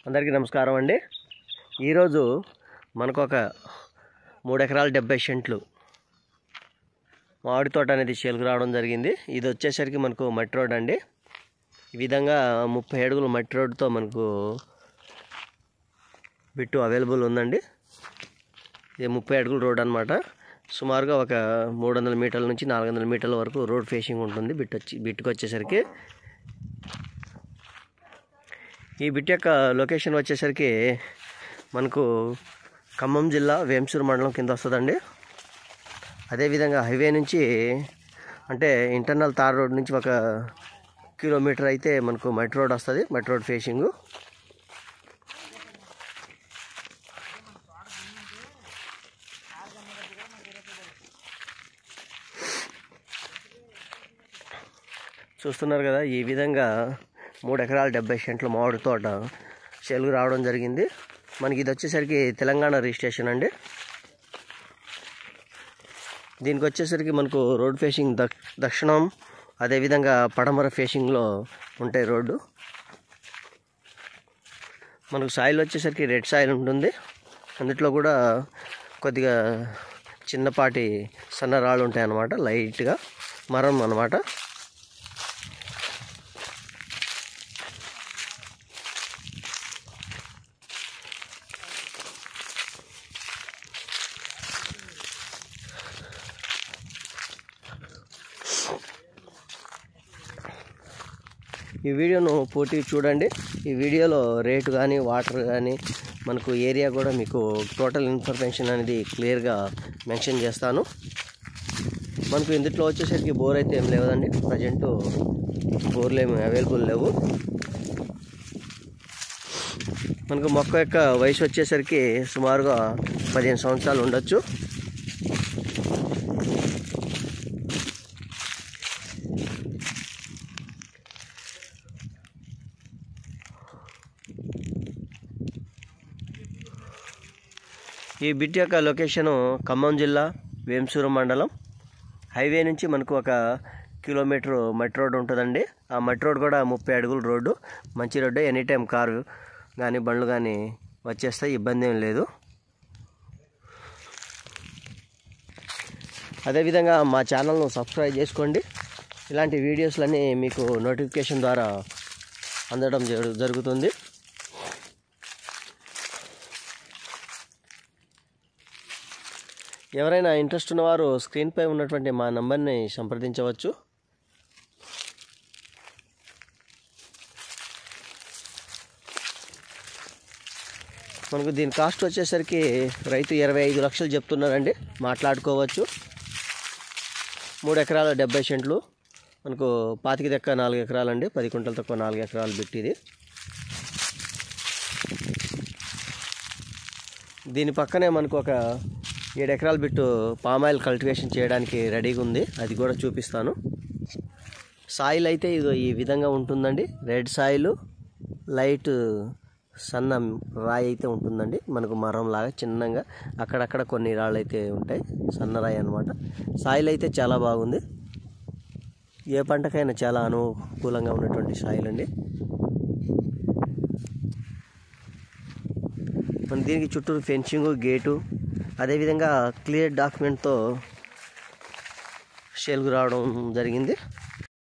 అందరికీ నమస్కారం అండి. ఈరోజు మనకు ఒక 3 ఎకరాల 70 సెంట్లు మామిడి తోట అనేది సేల్కి రావడం జరిగింది. ఇది వచ్చేసరికి మనకు మట్టి రోడ్ అండి. ఈ విధంగా 30 అడుగుల మట్టి రోడ్తో మనకు బిట్టు అవైలబుల్ ఉందండి. ఇది 30 అడుగుల రోడ్ అనమాట. సుమారుగా ఒక 300 మీటర్ల నుంచి 400 మీటర్ల వరకు రోడ్ ఫేసింగ్ ఉంటుంది. బిట్టుకు వచ్చేసరికి ఈ బిట్ యొక్క లొకేషన్ వచ్చేసరికి మనకు ఖమ్మం జిల్లా వేంసూరు మండలం కింద వస్తుందండి. అదేవిధంగా హైవే నుంచి అంటే ఇంటర్నల్ తార్ రోడ్ నుంచి 1 కిలోమీటర్ అయితే మనకు మట్టి రోడ్ వస్తుంది. మట్టి రోడ్ ఫేసింగు చూస్తున్నారు కదా. ఈ విధంగా 3 ఎకరాల 70 సెంట్ల మామిడి తోట సేల్కి రావడం జరిగింది. మనకి ఇది వచ్చేసరికి తెలంగాణ రిజిస్ట్రేషన్ అండి. దీనికి వచ్చేసరికి మనకు రోడ్ ఫేసింగ్ దక్షిణం అదేవిధంగా పడమర ఫేసింగ్లో ఉంటాయి రోడ్డు. మనకు సాయిల్ వచ్చేసరికి రెడ్ సాయిల్ ఉంటుంది. అందులో కూడా కొద్దిగా చిన్నపాటి సన్న రాళ్ళు ఉంటాయి అన్నమాట. లైట్గా మరం అన్నమాట. ఈ వీడియోను పూర్తిగా చూడండి. ఈ వీడియోలో రేటు కానీ వాటర్ కానీ మనకు ఏరియా కూడా మీకు టోటల్ ఇన్ఫర్మేషన్ అనేది క్లియర్గా మెన్షన్ చేస్తాను. మనకు ఇందులో వచ్చేసరికి బోర్ అయితే ఏం లేదండి. ప్రజెంట్ బోర్లు ఏమి అవైలబుల్ లేవు. మనకు మొక్క యొక్క వయసు వచ్చేసరికి సుమారుగా 15 సంవత్సరాలు ఉండొచ్చు. ఈ బిట్ యొక్క లొకేషను ఖమ్మం జిల్లా వేంసూరు మండలం. హైవే నుంచి మనకు 1 కిలోమీటర్ మట్టి రోడ్ ఉంటుందండి. ఆ మట్టి రోడ్ కూడా 30 అడుగుల రోడ్డు, మంచి రోడ్డు. ఎనీ టైం కారు కానీ బండ్లు కానీ వచ్చేస్తాయి, ఇబ్బంది ఏం లేదు. అదేవిధంగా మా ఛానల్ను సబ్స్క్రైబ్ చేసుకోండి. ఇలాంటి వీడియోస్లన్నీ మీకు నోటిఫికేషన్ ద్వారా అందడం జరుగుతుంది. ఎవరైనా ఇంట్రెస్ట్ ఉన్నవారు స్క్రీన్పై ఉన్నటువంటి మా నంబర్ని సంప్రదించవచ్చు. మనకు దీని కాస్ట్ వచ్చేసరికి రైతు 25 లక్షలు చెప్తున్నారండి. మాట్లాడుకోవచ్చు. 3 ఎకరాల 70 సెంట్లు మనకు 25 దక్క 4 ఎకరాలండి. 10 కుంటలు తక్కువ 4 ఎకరాలు బిట్ ఇది. దీని పక్కనే మనకు ఒక 7 ఎకరాల బిట్టు పామాయిల్ కల్టివేషన్ చేయడానికి రెడీగా ఉంది. అది కూడా చూపిస్తాను. సాయిల్ అయితే ఇది ఈ విధంగా ఉంటుందండి. రెడ్ సాయిల్, లైట్ సన్న రాయి అయితే ఉంటుందండి. మనకు మరం లాగా చిన్నగా అక్కడక్కడ కొన్ని రాళ్ళు అయితే ఉంటాయి, సన్న రాయి అన్నమాట. సాయిల్ అయితే చాలా బాగుంది. ఏ పంటకైనా చాలా అనుకూలంగా ఉన్నటువంటి సాయిల్ అండి. మన దీనికి చుట్టూరు ఫెన్సింగ్, గేటు, అదేవిధంగా క్లియర్ డాక్యుమెంట్తో సేల్కి రావడం జరిగింది.